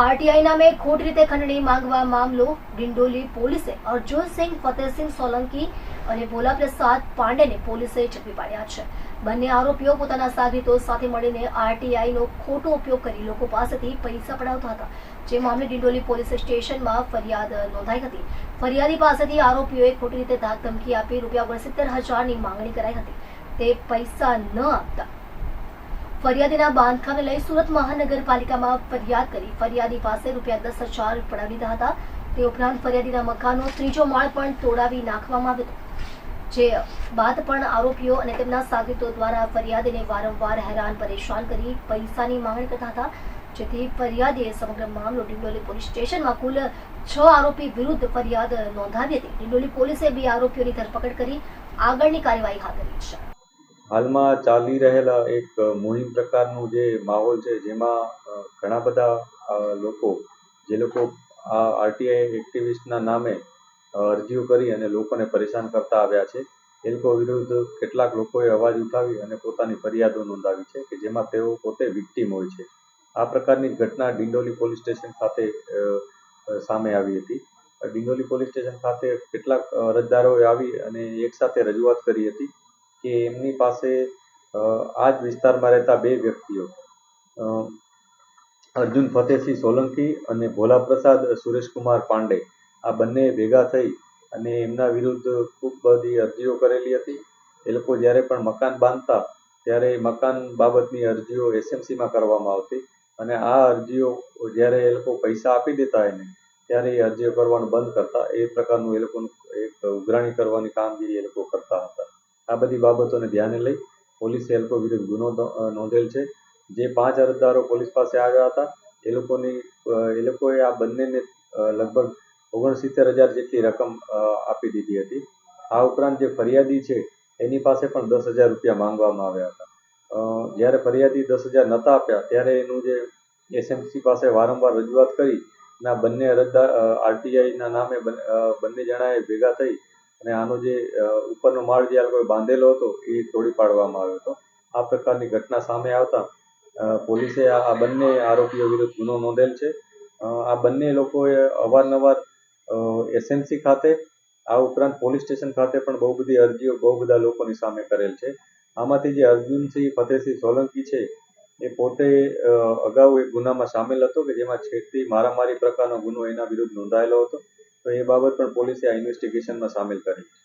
RTI नामे खोटी रीते खंडणी मांगवा मामलो ડિંડોલી પોલીસે અર્જુનસિંહ ફતેહસિંહ સોલંકી અને ભોલાપ્રસાદ પાંડેને પોલીસે ઝડપી પાડ્યા છે। બંને આરોપીઓ પોતાના સાગરીતો સાથે મળીને આરટીઆઈનો ખોટો ઉપયોગ કરી લોકો પાસેથી પૈસા પડાવતા હતા। જે મામલે ડિંડોલી પોલીસ સ્ટેશનમાં ફરિયાદ નોંધાઈ હતી। ફરિયાદી પાસેથી આરોપીઓએ ખોટી રીતે ધાક ધમકી આપી ₹69,000ની માંગણી કરાઈ હતી। તે પૈસા ન આપતા ફરિયાદીના બાંધકામને લઈ સુરત મહાનગરપાલિકામાં ફરિયાદ કરી ફરિયાદી પાસે ₹10,000 પડાવી લીધા હતા। તે ઉપરાંત ફરિયાદીના મકાનનો ત્રીજો માળ પણ તોડાવી નાખવામાં આવ્યો હતો। જે બાદ પણ આરોપીઓ અને તેમના સાગરીતો દ્વારા ફરિયાદીને વારંવાર હેરાન પરેશાન કરી પૈસાની માંગણી કરતા હતા। જેથી ફરિયાદીએ સમગ્ર મામલો ડિંડોલી પોલીસ સ્ટેશનમાં કુલ 6 આરોપી વિરુદ્ધ ફરિયાદ નોંધાવી હતી। ડિંડોલી પોલીસે 2 આરોપીઓની ધરપકડ કરી આગળની કાર્યવાહી હાથ ધરી છે। હાલમાં ચાલી રહેલા એક મુહિમ પ્રકારનું જે માહોલ છે, જેમાં ઘણા બધા લોકો જે લોકો આ આરટીઆઈ એક્ટિવિસ્ટના નામે અરજીઓ કરી અને લોકોને પરેશાન કરતા આવ્યા છે, એ લોકો વિરુદ્ધ કેટલાક લોકોએ અવાજ ઉઠાવી અને પોતાની ફરિયાદો નોંધાવી છે કે જેમાં તેઓ પોતે વિક્ટીમ હોય છે। આ પ્રકારની ઘટના ડિંડોલી પોલીસ સ્ટેશન ખાતે સામે આવી હતી। ડિંડોલી પોલીસ સ્ટેશન ખાતે કેટલાક અરજદારોએ આવી અને એકસાથે રજૂઆત કરી હતી કે એમની પાસે આ જ વિસ્તારમાં રહેતા 2 વ્યક્તિઓ અર્જુન ફતેહસિંહ સોલંકી અને ભોલાપ્રસાદ સુરેશકુમાર પાંડે આ બંને ભેગા થઈ અને એમના વિરુદ્ધ ખૂબ બધી અરજીઓ કરેલી હતી। એ લોકો જ્યારે પણ મકાન બાંધતા ત્યારે મકાન બાબતની અરજીઓ એસએમસીમાં કરવામાં આવતી અને આ અરજીઓ જ્યારે એ લોકો પૈસા આપી દેતા એને ત્યારે એ અરજીઓ કરવાનું બંધ કરતા। એ પ્રકારનું એ લોકોનું એક ઉઘરાણી કરવાની કામગીરી એ લોકો કરતા હતા। આ બધી બાબતોને ધ્યાને લઈ પોલીસે એ લોકો વિરુદ્ધ ગુનો નોંધેલ છે। જે 5 અરજદારો પોલીસ પાસે આવ્યા હતા એ લોકોએ આ બંનેને લગભગ 69,000 જેટલી રકમ આપી દીધી હતી। આ ઉપરાંત જે ફરિયાદી છે એની પાસે પણ ₹10,000 માંગવામાં આવ્યા હતા। જ્યારે ફરિયાદી 10,000 નહોતા આપ્યા ત્યારે એનું જે એસએમસી પાસે વારંવાર રજૂઆત કરી અને આ બંને અરજદાર આરટીઆઈના નામે બંને જણાએ ભેગા થઈ અને આનો જે ઉપરનો માળ જે આ લોકોએ બાંધેલો હતો એ તોડી પાડવામાં આવ્યો હતો। આ પ્રકારની ઘટના સામે આવતા પોલીસે આ બંને આરોપીઓ વિરુદ્ધ ગુનો નોંધેલ છે। આ બંને લોકોએ અવારનવાર એસએમસી ખાતે આ ઉપરાંત પોલીસ સ્ટેશન ખાતે પણ બહુ બધી અરજીઓ બહુ બધા લોકોની સામે કરેલ છે। આમાંથી જે અર્જુનસિંહ ફતેહસિંહ સોલંકી છે એ પોતે અગાઉ એક ગુનામાં સામેલ હતો કે જેમાં છેડતી મારામારી પ્રકારનો ગુનો એના વિરુદ્ધ નોંધાયેલો હતો। તો એ બાબત પણ પોલીસે આ ઇન્વેસ્ટિગેશનમાં સામેલ કરી છે।